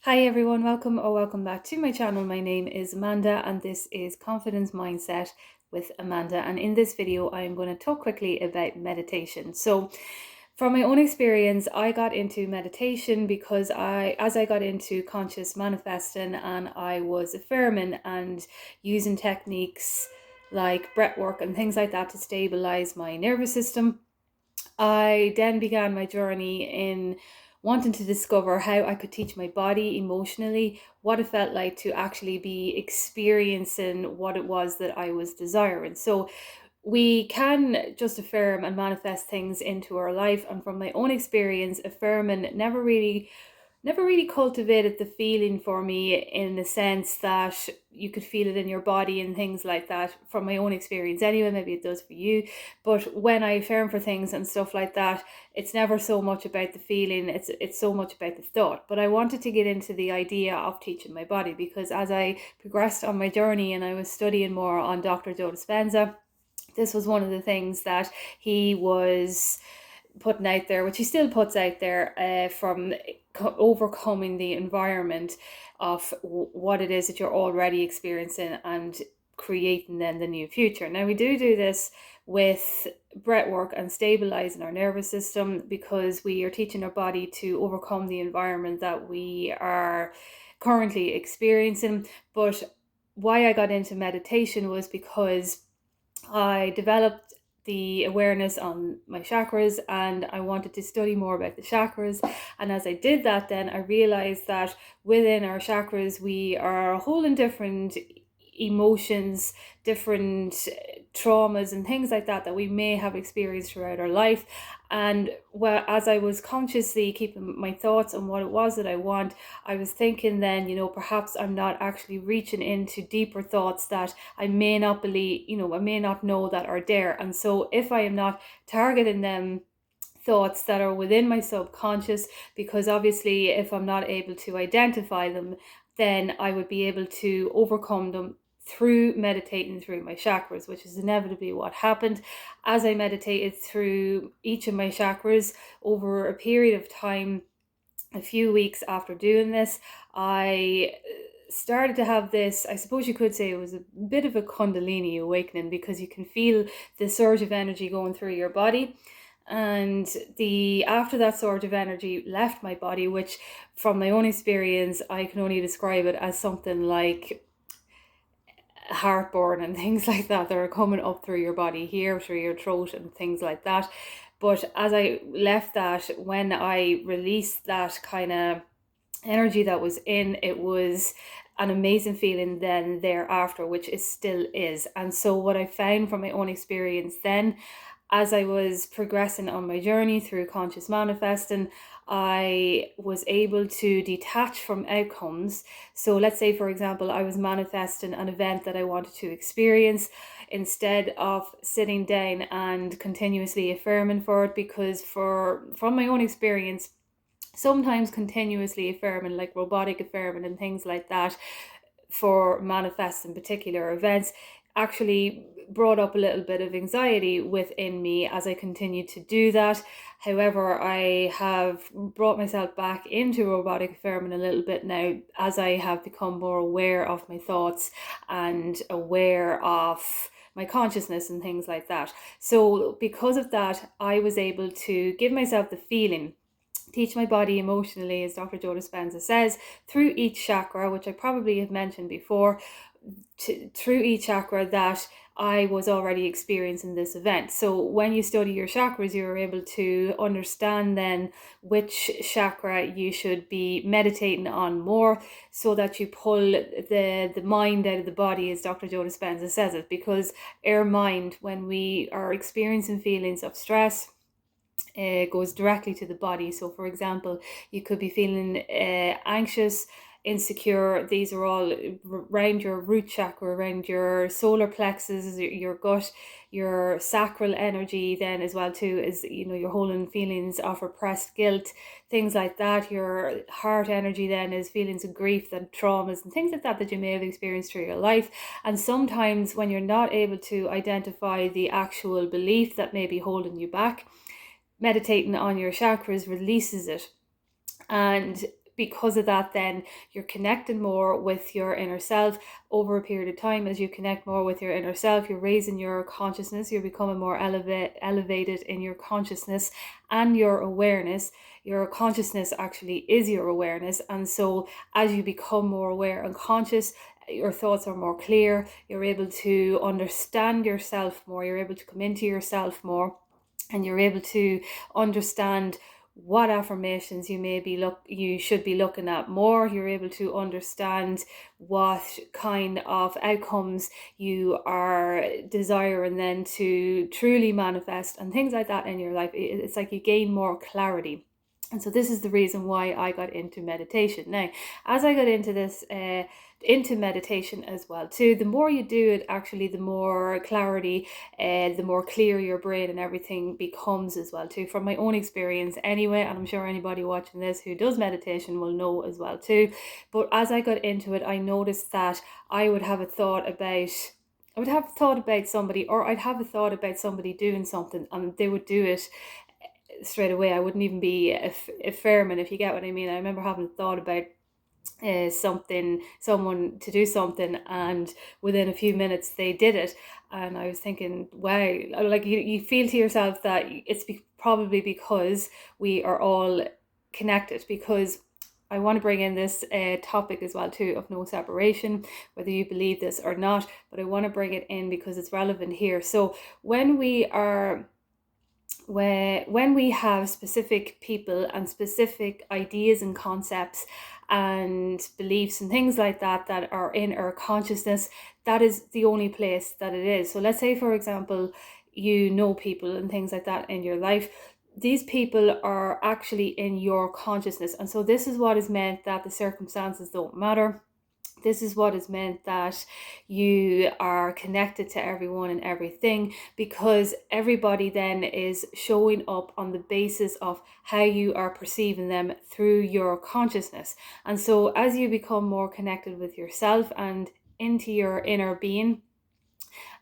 Hi everyone, welcome back to my channel. My name is Amanda and this is Confidence Mindset with Amanda, and in this video I am going to talk quickly about meditation. So from my own experience, I got into meditation because as I got into conscious manifesting and I was affirming and using techniques like breath work and things like that to stabilize my nervous system, I then began my journey in wanting to discover how I could teach my body emotionally what it felt like to actually be experiencing what it was that I was desiring. So we can just affirm and manifest things into our life. And from my own experience, affirming never really cultivated the feeling for me, in the sense that you could feel it in your body and things like that. From my own experience anyway, maybe it does for you, but when I affirm for things and stuff like that, it's never so much about the feeling, it's so much about the thought. But I wanted to get into the idea of teaching my body, because as I progressed on my journey and I was studying more on Dr. Joe Dispenza, this was one of the things that he was putting out there, which he still puts out there, from overcoming the environment of what it is that you're already experiencing and creating then the new future. Now we do this with breath work and stabilizing our nervous system, because we are teaching our body to overcome the environment that we are currently experiencing. But why I got into meditation was because I developed the awareness on my chakras and I wanted to study more about the chakras. And as I did that, then I realized that within our chakras, we are holding different emotions, different traumas and things like that we may have experienced throughout our life. And as I was consciously keeping my thoughts on what it was that I want, I was thinking then, perhaps I'm not actually reaching into deeper thoughts that I may not believe, I may not know that are there. And so if I am not targeting them, thoughts that are within my subconscious, because obviously if I'm not able to identify them, then I would be able to overcome them through meditating through my chakras, which is inevitably what happened. As I meditated through each of my chakras over a period of time, a few weeks after doing this, I started to have this, I suppose you could say it was a bit of a Kundalini awakening, because you can feel the surge of energy going through your body. And after that surge of energy left my body, which from my own experience I can only describe it as something like heartburn and things like that are coming up through your body here, through your throat and things like that. But as I left that, when I released that kind of energy that was in, it was an amazing feeling then thereafter, which it still is. And so what I found from my own experience then, as I was progressing on my journey through conscious manifesting, I was able to detach from outcomes. So let's say, for example, I was manifesting an event that I wanted to experience, instead of sitting down and continuously affirming for it, because from my own experience, sometimes continuously affirming, like robotic affirming and things like that, for manifesting particular events, actually brought up a little bit of anxiety within me as I continued to do that. However, I have brought myself back into robotic affirming a little bit now, as I have become more aware of my thoughts and aware of my consciousness and things like that. So because of that, I was able to give myself the feeling, teach my body emotionally, as Dr. Joe Dispenza says, through each chakra, which I probably have mentioned before, through each chakra, that I was already experiencing this event. So when you study your chakras, you're able to understand then which chakra you should be meditating on more, so that you pull the mind out of the body, as Dr. Joe Dispenza says it, because our mind, when we are experiencing feelings of stress, goes directly to the body. So for example, you could be feeling anxious, insecure. These are all around your root chakra, around your solar plexus, your gut, your sacral energy then as well too, is, you're holding feelings of repressed guilt, things like that. Your heart energy then is feelings of grief and traumas and things like that you may have experienced through your life. And sometimes when you're not able to identify the actual belief that may be holding you back, meditating on your chakras releases it. And because of that, then you're connecting more with your inner self over a period of time. As you connect more with your inner self, you're raising your consciousness, you're becoming more elevated in your consciousness and your awareness. Your consciousness actually is your awareness. And so as you become more aware and conscious, your thoughts are more clear, you're able to understand yourself more, you're able to come into yourself more, and you're able to understand what affirmations you should be looking at more. You're able to understand what kind of outcomes you are desiring then to truly manifest and things like that in your life. It's like you gain more clarity. And so this is the reason why I got into meditation. Now, as I got into this, into meditation as well too, the more you do it, actually, the more clarity, the more clear your brain and everything becomes as well too, from my own experience anyway. And I'm sure anybody watching this who does meditation will know as well too. But as I got into it, I noticed that I would have a thought about somebody, or I'd have a thought about somebody doing something, and they would do it straight away. I wouldn't even be affirming, if you get what I mean. I remember having a thought about someone to do something, and within a few minutes they did it, and I was thinking, wow, like you feel to yourself that it's probably because we are all connected. Because I want to bring in this topic as well too, of no separation, whether you believe this or not, but I want to bring it in because it's relevant here. So when we have specific people and specific ideas and concepts and beliefs and things like that that are in our consciousness, that is the only place that it is. So let's say, for example, you know people and things like that in your life. These people are actually in your consciousness. And so this is what is meant that the circumstances don't matter. This is what is meant that you are connected to everyone and everything, because everybody then is showing up on the basis of how you are perceiving them through your consciousness. And so as you become more connected with yourself and into your inner being,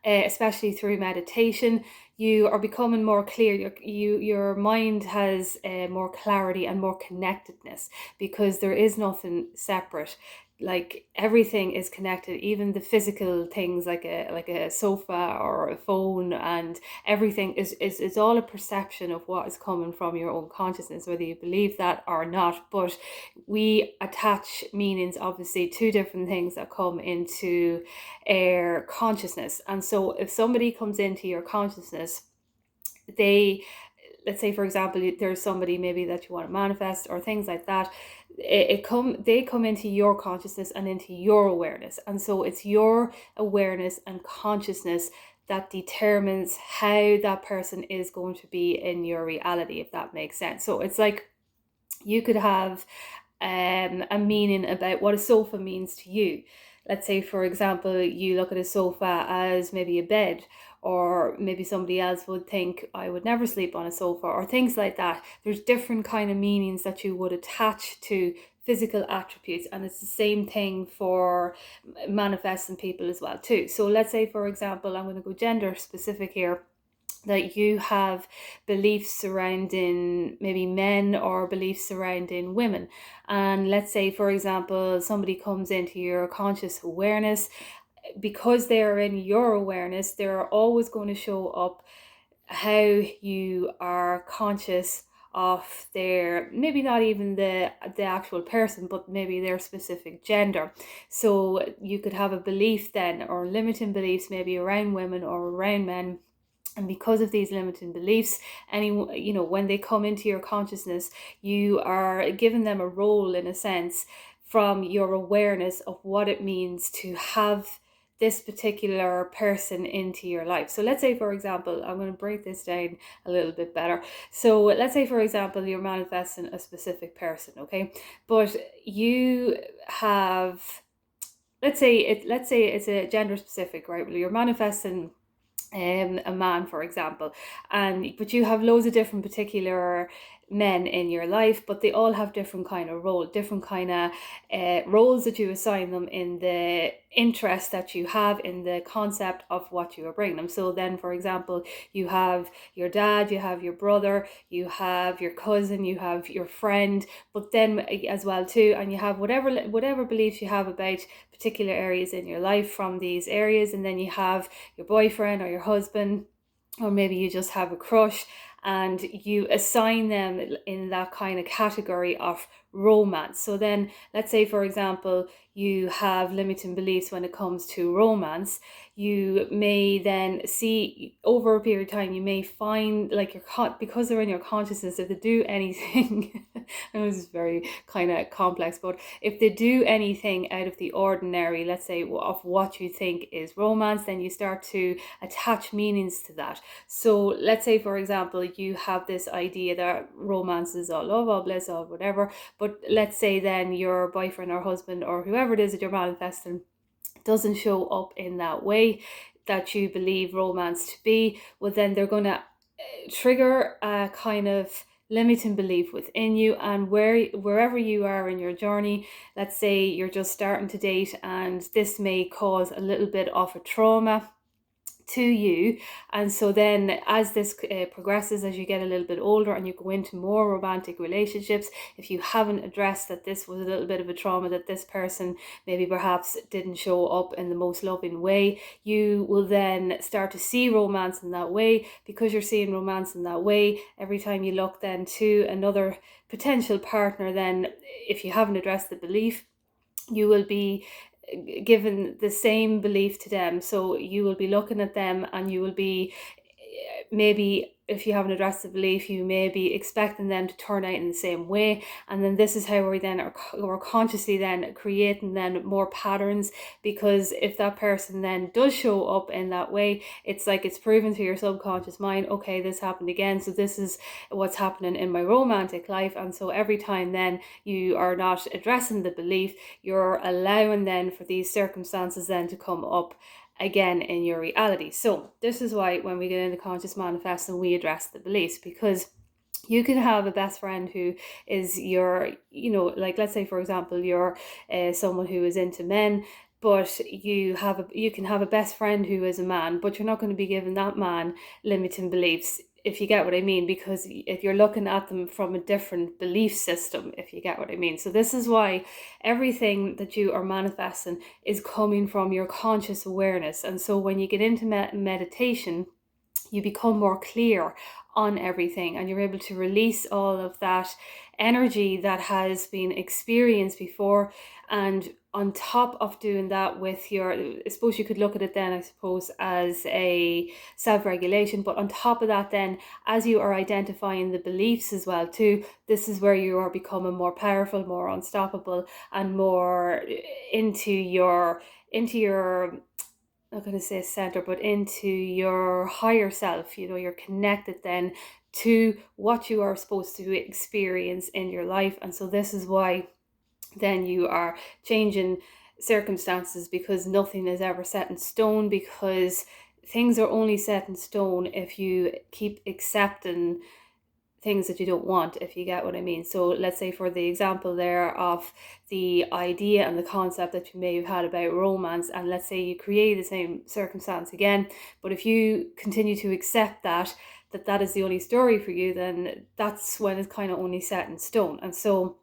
especially through meditation, you are becoming more clear. Your mind has more clarity and more connectedness, because there is nothing separate. Like everything is connected, even the physical things like a sofa or a phone, and everything is all a perception of what is coming from your own consciousness, whether you believe that or not. But we attach meanings, obviously, to different things that come into our consciousness. And so if somebody comes into your consciousness, let's say, for example, there's somebody maybe that you want to manifest or things like that, they come into your consciousness and into your awareness. And so it's your awareness and consciousness that determines how that person is going to be in your reality, if that makes sense. So it's like you could have a meaning about what a sofa means to you. Let's say, for example, you look at a sofa as maybe a bed, or maybe somebody else would think, I would never sleep on a sofa, or things like that. There's different kind of meanings that you would attach to physical attributes, and it's the same thing for manifesting people as well too. So let's say, for example, I'm going to go gender specific here, that you have beliefs surrounding maybe men or beliefs surrounding women. And let's say, for example, somebody comes into your conscious awareness. Because they are in your awareness, they're always going to show up how you are conscious of their, maybe not even the actual person, but maybe their specific gender. So you could have a belief then, or limiting beliefs maybe around women or around men. And because of these limiting beliefs, when they come into your consciousness, you are giving them a role, in a sense, from your awareness of what it means to have this particular person into your life. So let's say, for example, I'm going to break this down a little bit better. So let's say, for example, you're manifesting a specific person, okay? But you have, let's say it's a gender specific, right? Well, you're manifesting a man, for example, but you have loads of different particular men in your life, but they all have different kind of roles that you assign them in the interest that you have in the concept of what you are bringing them. So then, for example, you have your dad, you have your brother, you have your cousin, you have your friend, but then as well too, and you have whatever beliefs you have about particular areas in your life from these areas, and then you have your boyfriend or your husband, or maybe you just have a crush, and you assign them in that kind of category of romance. So then, let's say, for example, you have limiting beliefs when it comes to romance. You may then see over a period of time, you may find like because they're in your consciousness, if they do anything, I know this is very kind of complex, but if they do anything out of the ordinary, let's say of what you think is romance, then you start to attach meanings to that. So let's say, for example, you have this idea that romance is all love, all bliss, all whatever, but let's say then your boyfriend or husband or whoever it is that you're manifesting doesn't show up in that way that you believe romance to be. Well, then they're going to trigger a kind of limiting belief within you, and wherever you are in your journey, let's say you're just starting to date, and this may cause a little bit of a trauma to you. And so then as this progresses, as you get a little bit older and you go into more romantic relationships, if you haven't addressed that this was a little bit of a trauma, that this person maybe perhaps didn't show up in the most loving way, you will then start to see romance in that way. Because you're seeing romance in that way, every time you look then to another potential partner, then if you haven't addressed the belief, you will be given the same belief to them. So you will be looking at them and you will be, maybe if you haven't addressed the belief, you may be expecting them to turn out in the same way. And then this is how we're consciously then creating then more patterns, because if that person then does show up in that way, it's like it's proven to your subconscious mind, okay, this happened again, so this is what's happening in my romantic life. And so every time then you are not addressing the belief, you're allowing then for these circumstances then to come up again in your reality. So this is why when we get into conscious manifesting, we address the beliefs, because you can have a best friend who is your, like let's say for example, you're someone who is into men, but you can have a best friend who is a man, but you're not going to be giving that man limiting beliefs, if you get what I mean, because if you're looking at them from a different belief system, if you get what I mean. So this is why everything that you are manifesting is coming from your conscious awareness. And so when you get into meditation, you become more clear on everything, and you're able to release all of that energy that has been experienced before. And on top of doing that with your, I suppose you could look at it then, I suppose, as a self-regulation, but on top of that then, as you are identifying the beliefs as well too, this is where you are becoming more powerful, more unstoppable, and more into your not going to say center, but into your higher self. You're connected then to what you are supposed to experience in your life. And so this is why then you are changing circumstances, because nothing is ever set in stone, because things are only set in stone if you keep accepting things that you don't want, if you get what I mean. So let's say for the example there of the idea and the concept that you may have had about romance, and let's say you create the same circumstance again, but if you continue to accept that is the only story for you, then that's when it's kind of only set in stone. And so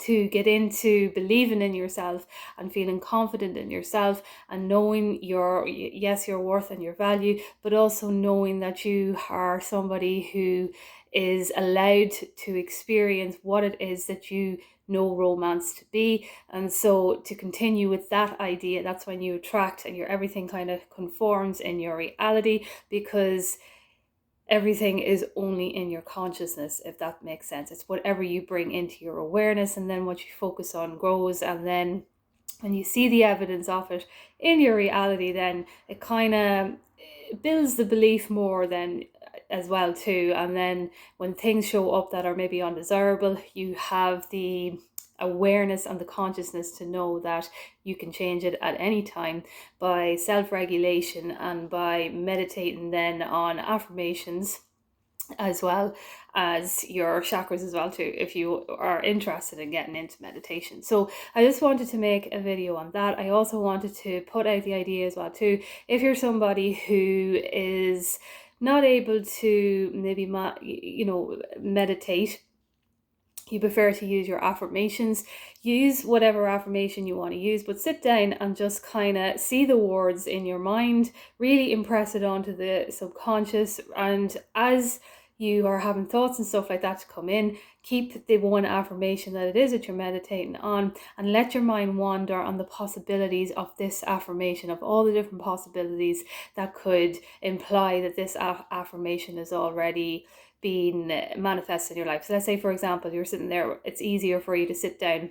to get into believing in yourself and feeling confident in yourself, and knowing your worth and your value, but also knowing that you are somebody who is allowed to experience what it is that you know romance to be. And so to continue with that idea, that's when you attract, and your everything kind of conforms in your reality, because everything is only in your consciousness, if that makes sense. It's whatever you bring into your awareness, and then what you focus on grows. And then when you see the evidence of it in your reality, then it kind of builds the belief more then as well too. And then when things show up that are maybe undesirable, you have the awareness and the consciousness to know that you can change it at any time by self-regulation and by meditating then on affirmations as well as your chakras as well too, if you are interested in getting into meditation. So I just wanted to make a video on that. I also wanted to put out the idea as well too, if you're somebody who is not able to maybe meditate, you prefer to use your affirmations, use whatever affirmation you want to use, but sit down and just kind of see the words in your mind, really impress it onto the subconscious. And as you are having thoughts and stuff like that to come in, keep the one affirmation that it is that you're meditating on, and let your mind wander on the possibilities of this affirmation, of all the different possibilities that could imply that this affirmation is already being manifested in your life. So let's say, for example, you're sitting there, it's easier for you to sit down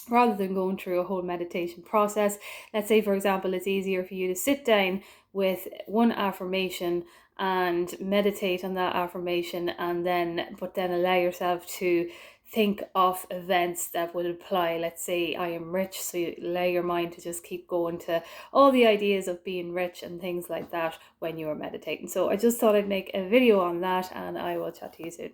rather than going through a whole meditation process. Let's say, for example, it's easier for you to sit down with one affirmation and meditate on that affirmation, and then allow yourself to think of events that would apply. Let's say, I am rich, so you allow your mind to just keep going to all the ideas of being rich and things like that when you are meditating. So I just thought I'd make a video on that, and I will chat to you soon.